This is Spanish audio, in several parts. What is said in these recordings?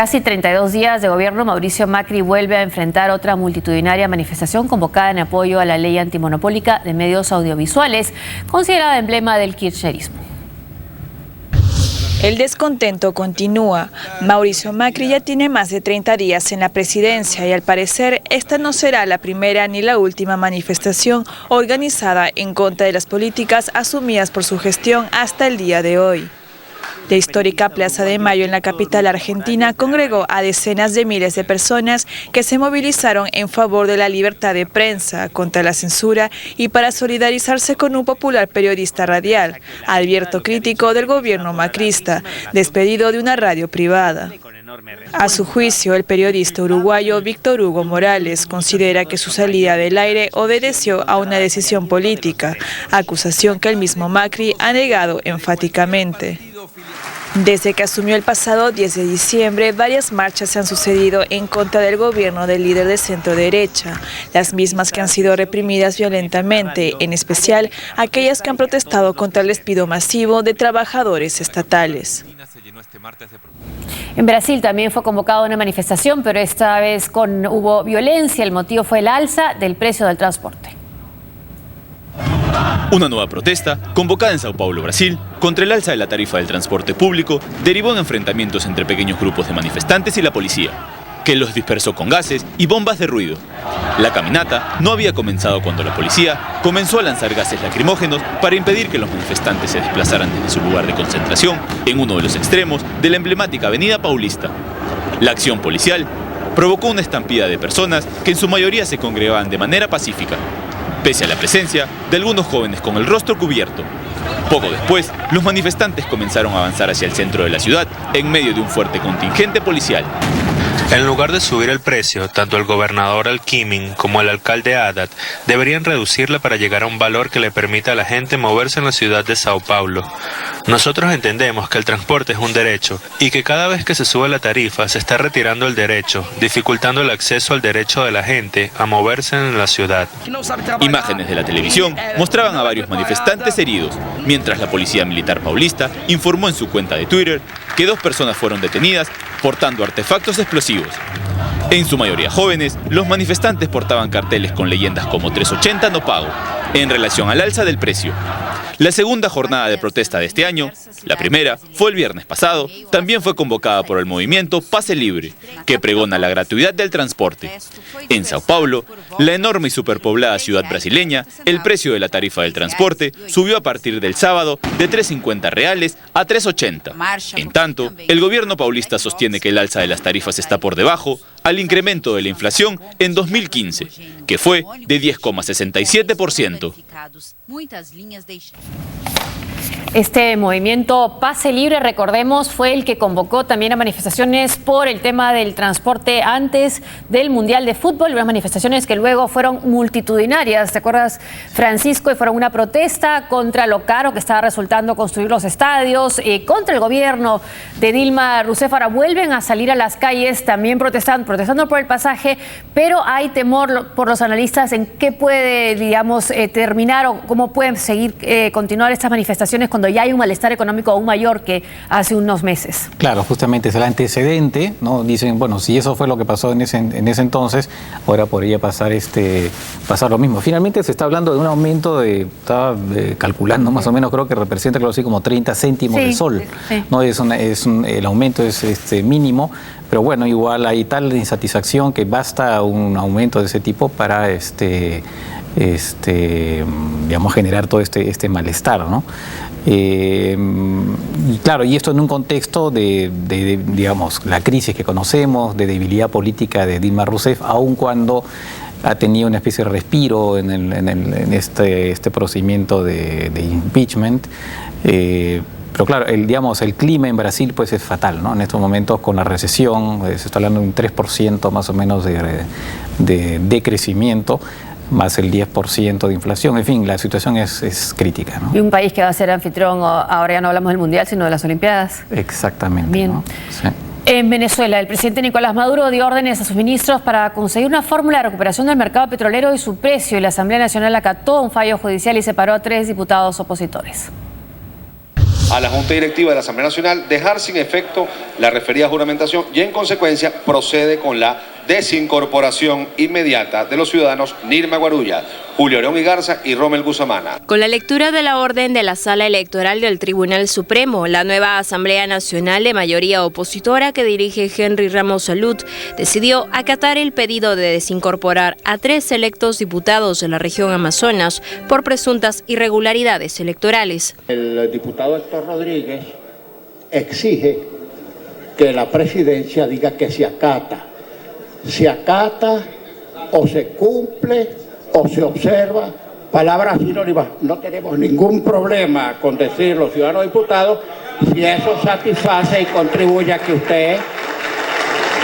casi 32 días de gobierno, Mauricio Macri vuelve a enfrentar otra multitudinaria manifestación convocada en apoyo a la ley antimonopólica de medios audiovisuales, considerada emblema del kirchnerismo. El descontento continúa. Mauricio Macri ya tiene más de 30 días en la presidencia y al parecer esta no será la primera ni la última manifestación organizada en contra de las políticas asumidas por su gestión hasta el día de hoy. La histórica Plaza de Mayo en la capital argentina congregó a decenas de miles de personas que se movilizaron en favor de la libertad de prensa, contra la censura y para solidarizarse con un popular periodista radial, abierto crítico del gobierno macrista, despedido de una radio privada. A su juicio, el periodista uruguayo Víctor Hugo Morales considera que su salida del aire obedeció a una decisión política, acusación que el mismo Macri ha negado enfáticamente. Desde que asumió el pasado 10 de diciembre, varias marchas se han sucedido en contra del gobierno del líder de centro derecha, las mismas que han sido reprimidas violentamente, en especial aquellas que han protestado contra el despido masivo de trabajadores estatales. En Brasil también fue convocada una manifestación, pero esta vez hubo violencia. El motivo fue el alza del precio del transporte. Una nueva protesta, convocada en Sao Paulo, Brasil, contra el alza de la tarifa del transporte público, derivó en enfrentamientos entre pequeños grupos de manifestantes y la policía, que los dispersó con gases y bombas de ruido. La caminata no había comenzado cuando la policía comenzó a lanzar gases lacrimógenos para impedir que los manifestantes se desplazaran desde su lugar de concentración en uno de los extremos de la emblemática Avenida Paulista. La acción policial provocó una estampida de personas que en su mayoría se congregaban de manera pacífica, pese a la presencia de algunos jóvenes con el rostro cubierto. Poco después, los manifestantes comenzaron a avanzar hacia el centro de la ciudad en medio de un fuerte contingente policial. En lugar de subir el precio, tanto el gobernador Alckmin como el alcalde Haddad deberían reducirla para llegar a un valor que le permita a la gente moverse en la ciudad de Sao Paulo. Nosotros entendemos que el transporte es un derecho y que cada vez que se sube la tarifa se está retirando el derecho, dificultando el acceso al derecho de la gente a moverse en la ciudad. Imágenes de la televisión mostraban a varios manifestantes heridos, mientras la Policía Militar Paulista informó en su cuenta de Twitter que 2 personas fueron detenidas portando artefactos explosivos. En su mayoría jóvenes, los manifestantes portaban carteles con leyendas como 380 no pago, en relación al alza del precio. La segunda jornada de protesta de este año, la primera fue el viernes pasado, también fue convocada por el movimiento Pase Libre, que pregona la gratuidad del transporte. En Sao Paulo, la enorme y superpoblada ciudad brasileña, el precio de la tarifa del transporte subió a partir del sábado de R$3.50 a R$3.80. En tanto, el gobierno paulista sostiene que el alza de las tarifas está por debajo al incremento de la inflación en 2015, que fue de 10,67%. Este movimiento Pase Libre, recordemos, fue el que convocó también a manifestaciones por el tema del transporte antes del Mundial de Fútbol, unas manifestaciones que luego fueron multitudinarias. ¿Te acuerdas, Francisco? Y fueron una protesta contra lo caro que estaba resultando construir los estadios, contra el gobierno de Dilma Rousseff. Ahora vuelven a salir a las calles también protestando por el pasaje, pero hay temor por los analistas en qué puede, digamos, terminar o cómo pueden seguir, continuar estas manifestaciones cuando ya hay un malestar económico aún mayor que hace unos meses. Claro, justamente es el antecedente, ¿no? Dicen, bueno, si eso fue lo que pasó en ese entonces, ahora podría pasar lo mismo. Finalmente se está hablando de un aumento estaba calculando más o menos, creo que representa algo así como 30 céntimos de sol. Sí. ¿No? El aumento es mínimo, pero bueno, igual hay tal insatisfacción que basta un aumento de ese tipo para digamos, generar todo este malestar, ¿no? Y claro, y esto en un contexto de digamos, la crisis que conocemos, de debilidad política de Dilma Rousseff, aun cuando ha tenido una especie de respiro en este procedimiento de impeachment. Pero claro, el clima en Brasil pues es fatal, ¿no? En estos momentos con la recesión, se está hablando de un 3% más o menos de crecimiento, más el 10% de inflación. En fin, la situación es crítica, ¿no? Y un país que va a ser anfitrión, ahora ya no hablamos del Mundial, sino de las Olimpiadas. Exactamente. Bien. ¿No? Sí. En Venezuela, el presidente Nicolás Maduro dio órdenes a sus ministros para conseguir una fórmula de recuperación del mercado petrolero y su precio, y la Asamblea Nacional acató un fallo judicial y separó a 3 diputados opositores. a la Junta Directiva de la Asamblea Nacional dejar sin efecto la referida juramentación y en consecuencia procede con la desincorporación inmediata de los ciudadanos Nirma Guarulla, Julio León Igarza y Rommel Guzamana. Con la lectura de la orden de la Sala Electoral del Tribunal Supremo, la nueva Asamblea Nacional de mayoría opositora que dirige Henry Ramos Salud decidió acatar el pedido de desincorporar a 3 electos diputados de la región Amazonas por presuntas irregularidades electorales. El diputado Héctor Rodríguez exige que la presidencia diga que se acata o se cumple o se observa, palabras sinónimas. No tenemos ningún problema con decir los ciudadanos diputados si eso satisface y contribuye a que usted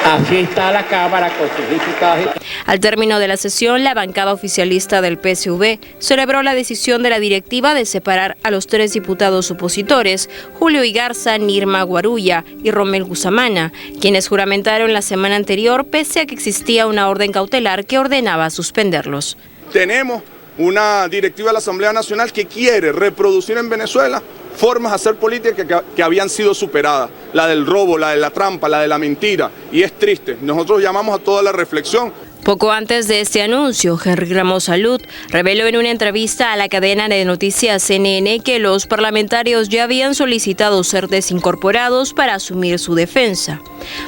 asista a la Cámara con sus diputados. Al término de la sesión, la bancada oficialista del PSV celebró la decisión de la directiva de separar a los 3 diputados opositores, Julio Igarza, Nirma Guarulla y Rommel Guzamana, quienes juramentaron la semana anterior pese a que existía una orden cautelar que ordenaba suspenderlos. Tenemos una directiva de la Asamblea Nacional que quiere reproducir en Venezuela formas de hacer política que habían sido superadas, la del robo, la de la trampa, la de la mentira, y es triste. Nosotros llamamos a toda la reflexión. Poco antes de este anuncio, Henry Ramos Salud reveló en una entrevista a la cadena de noticias CNN que los parlamentarios ya habían solicitado ser desincorporados para asumir su defensa.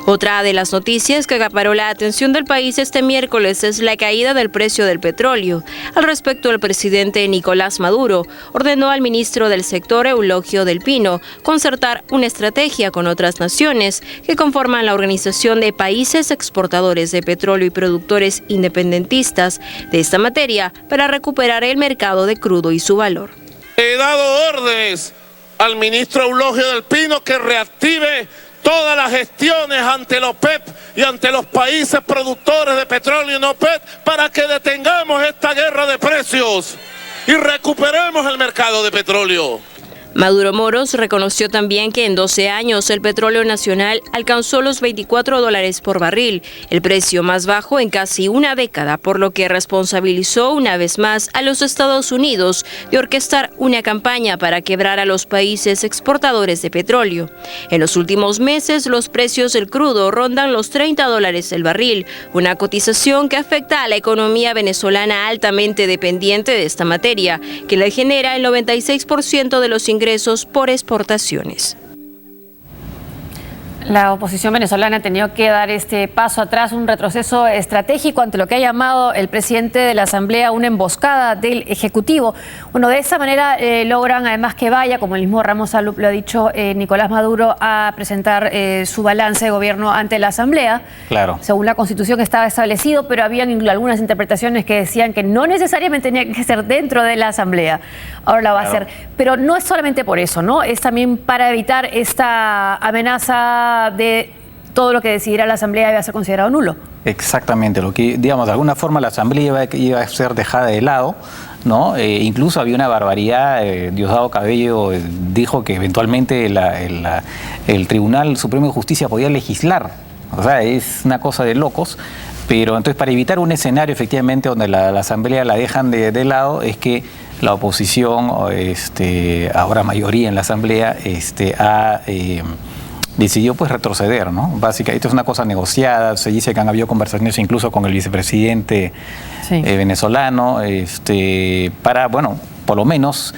Otra de las noticias que acaparó la atención del país este miércoles es la caída del precio del petróleo. Al respecto, el presidente Nicolás Maduro ordenó al ministro del sector, Eulogio Del Pino, concertar una estrategia con otras naciones que conforman la Organización de Países Exportadores de Petróleo y Productores Independentistas de esta materia para recuperar el mercado de crudo y su valor. He dado órdenes al ministro Eulogio Del Pino que reactive todas las gestiones ante la OPEP y ante los países productores de petróleo en OPEP para que detengamos esta guerra de precios y recuperemos el mercado de petróleo. Maduro Moros reconoció también que en 12 años el petróleo nacional alcanzó los $24 por barril, el precio más bajo en casi una década, por lo que responsabilizó una vez más a los Estados Unidos de orquestar una campaña para quebrar a los países exportadores de petróleo. En los últimos meses los precios del crudo rondan los $30 el barril, una cotización que afecta a la economía venezolana altamente dependiente de esta materia, que le genera el 96% de los ingresos por exportaciones. La oposición venezolana ha tenido que dar este paso atrás, un retroceso estratégico ante lo que ha llamado el presidente de la Asamblea una emboscada del Ejecutivo. Bueno, de esa manera logran además que vaya, como el mismo Ramos Salud lo ha dicho, Nicolás Maduro, a presentar su balance de gobierno ante la Asamblea. Claro. Según la Constitución estaba establecido, pero habían algunas interpretaciones que decían que no necesariamente tenía que ser dentro de la Asamblea. Ahora la va a hacer. Pero no es solamente por eso, ¿no? Es también para evitar esta amenaza de todo lo que decidiera la Asamblea iba a ser considerado nulo. Exactamente, lo que, digamos, de alguna forma la Asamblea iba a ser dejada de lado, ¿no? Incluso había una barbaridad, Diosdado Cabello dijo que eventualmente el Tribunal Supremo de Justicia podía legislar, o sea, es una cosa de locos. Pero entonces, para evitar un escenario efectivamente donde la Asamblea la dejan de lado, es que la oposición, ahora mayoría en la Asamblea, decidió pues retroceder, ¿no? Básicamente, esto es una cosa negociada, se dice que han habido conversaciones incluso con el vicepresidente venezolano, para, bueno, por lo menos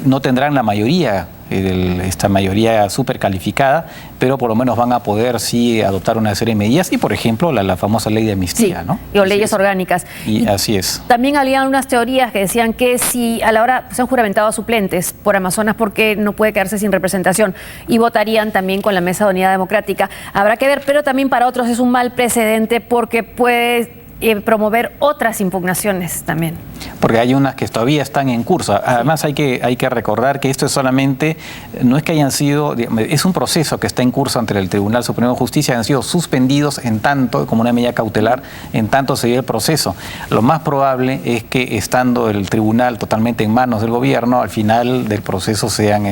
no tendrán la mayoría, esta mayoría súper calificada, pero por lo menos van a poder sí adoptar una serie de medidas y, por ejemplo, la famosa ley de amnistía, ¿no? O leyes orgánicas. Y así es. También había unas teorías que decían que si a la hora se han juramentado a suplentes por Amazonas porque no puede quedarse sin representación y votarían también con la Mesa de Unidad Democrática. Habrá que ver, pero también para otros es un mal precedente porque puede promover otras impugnaciones también. Porque hay unas que todavía están en curso. Además hay que recordar que esto es solamente, no es que hayan sido, es un proceso que está en curso ante el Tribunal Supremo de Justicia, han sido suspendidos en tanto, como una medida cautelar, en tanto se dio el proceso. Lo más probable es que estando el tribunal totalmente en manos del gobierno, al final del proceso sean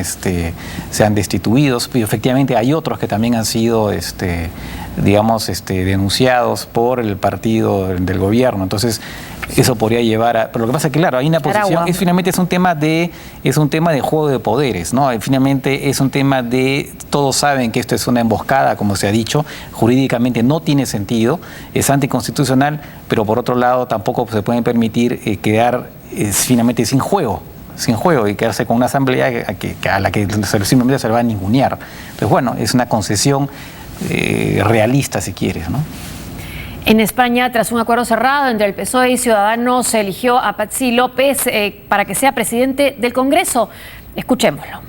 destituidos, pero efectivamente hay otros que también han sido digamos, denunciados por el partido del gobierno. Entonces, eso podría llevar a... Pero lo que pasa es que, claro, hay una posición... finalmente es un tema de juego de poderes, ¿no? Finalmente es un tema de... Todos saben que esto es una emboscada, como se ha dicho. Jurídicamente no tiene sentido, es anticonstitucional, pero por otro lado tampoco se puede permitir quedar finalmente sin juego y quedarse con una asamblea a la que simplemente se le va a ningunear. Entonces, bueno, es una concesión realista, si quieres, ¿no? En España, tras un acuerdo cerrado entre el PSOE y Ciudadanos, se eligió a Patxi López para que sea presidente del Congreso. Escuchémoslo.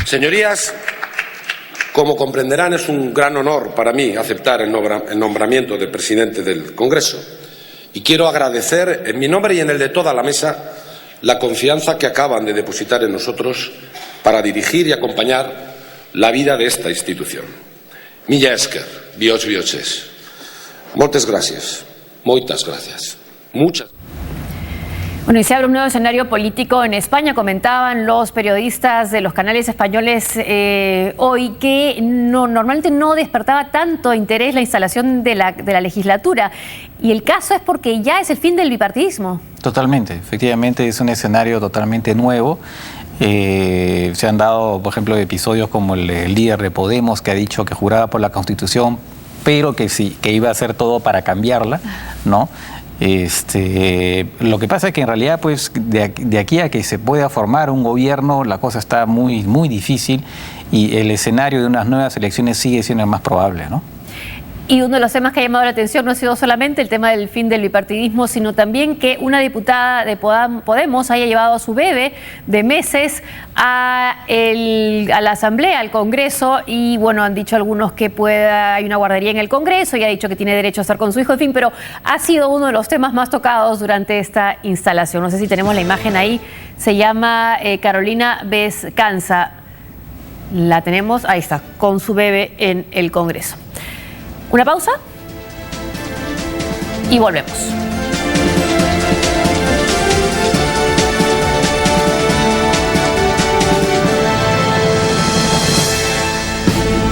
Señorías, como comprenderán, es un gran honor para mí aceptar el nombramiento de presidente del Congreso. Y quiero agradecer, en mi nombre y en el de toda la mesa, la confianza que acaban de depositar en nosotros para dirigir y acompañar la vida de esta institución. Mila esker, bihotz. Muchas gracias. Muchas. Bueno, y se abre un nuevo escenario político en España. Comentaban los periodistas de los canales españoles hoy que normalmente no despertaba tanto interés la instalación de la legislatura. Y el caso es porque ya es el fin del bipartidismo. Totalmente, efectivamente es un escenario totalmente nuevo. Se han dado, por ejemplo, episodios como el líder de Podemos, que ha dicho que juraba por la Constitución, pero que sí, que iba a hacer todo para cambiarla, ¿no? Lo que pasa es que en realidad, pues, de aquí a que se pueda formar un gobierno, la cosa está muy, muy difícil y el escenario de unas nuevas elecciones sigue siendo el más probable, ¿no? Y uno de los temas que ha llamado la atención no ha sido solamente el tema del fin del bipartidismo, sino también que una diputada de Podemos haya llevado a su bebé de meses a la Asamblea, al Congreso, y bueno, han dicho algunos que hay una guardería en el Congreso y ha dicho que tiene derecho a estar con su hijo, en fin, pero ha sido uno de los temas más tocados durante esta instalación. No sé si tenemos la imagen ahí, se llama Carolina Vescanza, la tenemos, ahí está, con su bebé en el Congreso. Una pausa y volvemos.